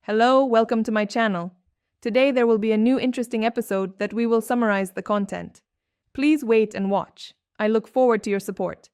Hello, welcome to my channel. Today there will be a new interesting episode that we will summarize the content. Please wait and watch. I look forward to your support.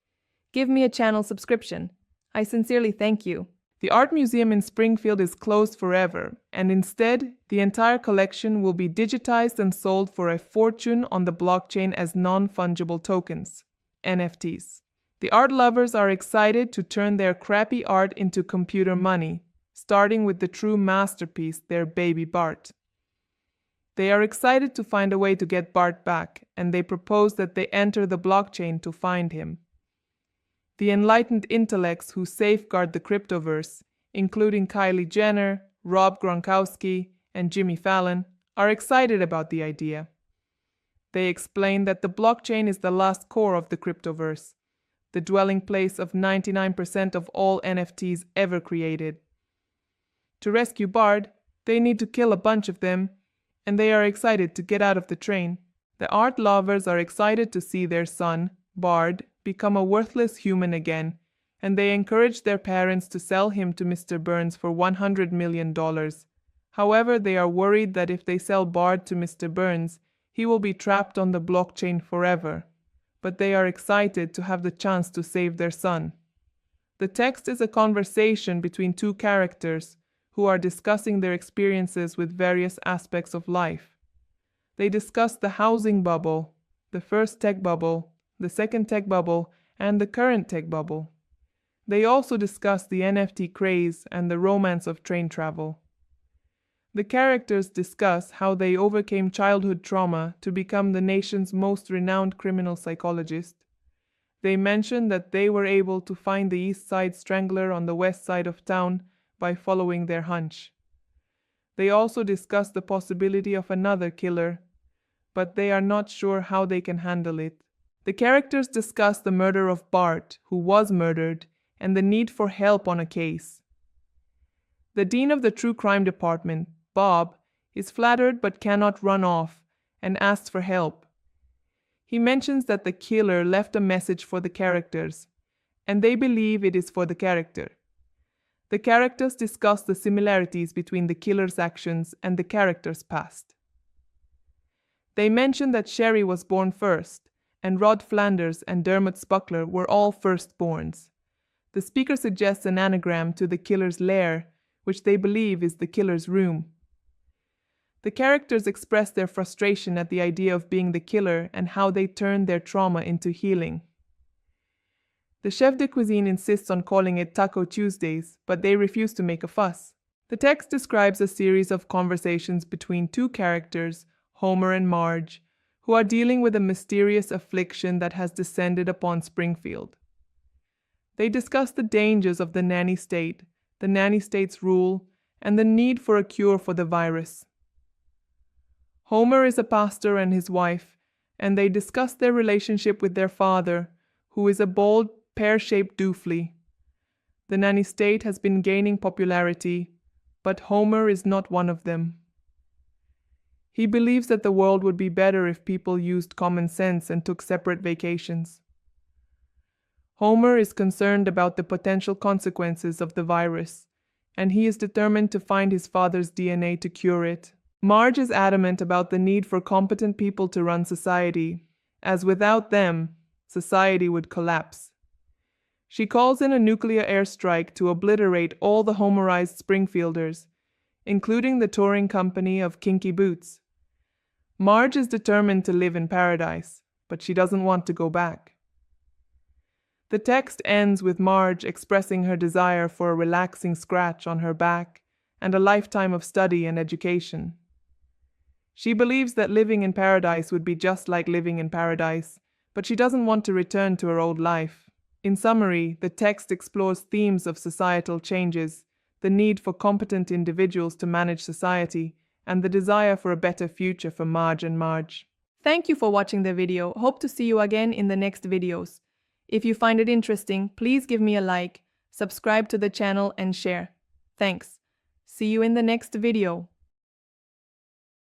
Give me a channel subscription. I sincerely thank you. The art museum in Springfield is closed forever, and instead, the entire collection will be digitized and sold for a fortune on the blockchain as non-fungible tokens, NFTs. The art lovers are excited to turn their crappy art into computer money, starting with the true masterpiece, their baby Bart. They are excited to find a way to get Bart back, and they propose that they enter the blockchain to find him. The enlightened intellects who safeguard the cryptoverse, including Kylie Jenner, Rob Gronkowski, and Jimmy Fallon, are excited about the idea. They explain that the blockchain is the last core of the cryptoverse, the dwelling place of 99% of all NFTs ever created. To rescue Bart, they need to kill a bunch of them, and they are excited to get out of the train. The art lovers are excited to see their son, Bart, become a worthless human again, and they encourage their parents to sell him to Mr. Burns for $100 million. However, they are worried that if they sell Bart to Mr. Burns, he will be trapped on the blockchain forever. But they are excited to have the chance to save their son. The text is a conversation between two characters who are discussing their experiences with various aspects of life. They discuss the housing bubble, the first tech bubble, the second tech bubble, and the current tech bubble. They also discuss the NFT craze and the romance of train travel. The characters discuss how they overcame childhood trauma to become the nation's most renowned criminal psychologist. They mention that they were able to find the East Side Strangler on the west side of town by following their hunch. They also discuss the possibility of another killer, but they are not sure how they can handle it. The characters discuss the murder of Bart, who was murdered, and the need for help on a case. The dean of the True Crime Department, Bob, is flattered but cannot run off and asks for help. He mentions that the killer left a message for the characters, and they believe it is for the character. The characters discuss the similarities between the killer's actions and the character's past. They mention that Sherry was born first, and Rod Flanders and Dermot Spuckler were all firstborns. The speaker suggests an anagram to the killer's lair, which they believe is the killer's room. The characters express their frustration at the idea of being the killer and how they turn their trauma into healing. The chef de cuisine insists on calling it Taco Tuesdays, but they refuse to make a fuss. The text describes a series of conversations between two characters, Homer and Marge, who are dealing with a mysterious affliction that has descended upon Springfield. They discuss the dangers of the nanny state, the nanny state's rule, and the need for a cure for the virus. Homer is a pastor and his wife, and they discuss their relationship with their father, who is a bald, pear-shaped doofly. The nanny state has been gaining popularity, but Homer is not one of them. He believes that the world would be better if people used common sense and took separate vacations. Homer is concerned about the potential consequences of the virus, and he is determined to find his father's DNA to cure it. Marge is adamant about the need for competent people to run society, as without them, society would collapse. She calls in a nuclear airstrike to obliterate all the Homerized Springfielders, including the touring company of Kinky Boots. Marge is determined to live in paradise, but she doesn't want to go back. The text ends with Marge expressing her desire for a relaxing scratch on her back and a lifetime of study and education. She believes that living in paradise would be just like living in paradise, but she doesn't want to return to her old life. In summary, the text explores themes of societal changes, the need for competent individuals to manage society, and the desire for a better future for Marge and Marge. Thank you for watching the video. Hope to see you again in the next videos. If you find it interesting, please give me a like, subscribe to the channel and share. Thanks. See you in the next video.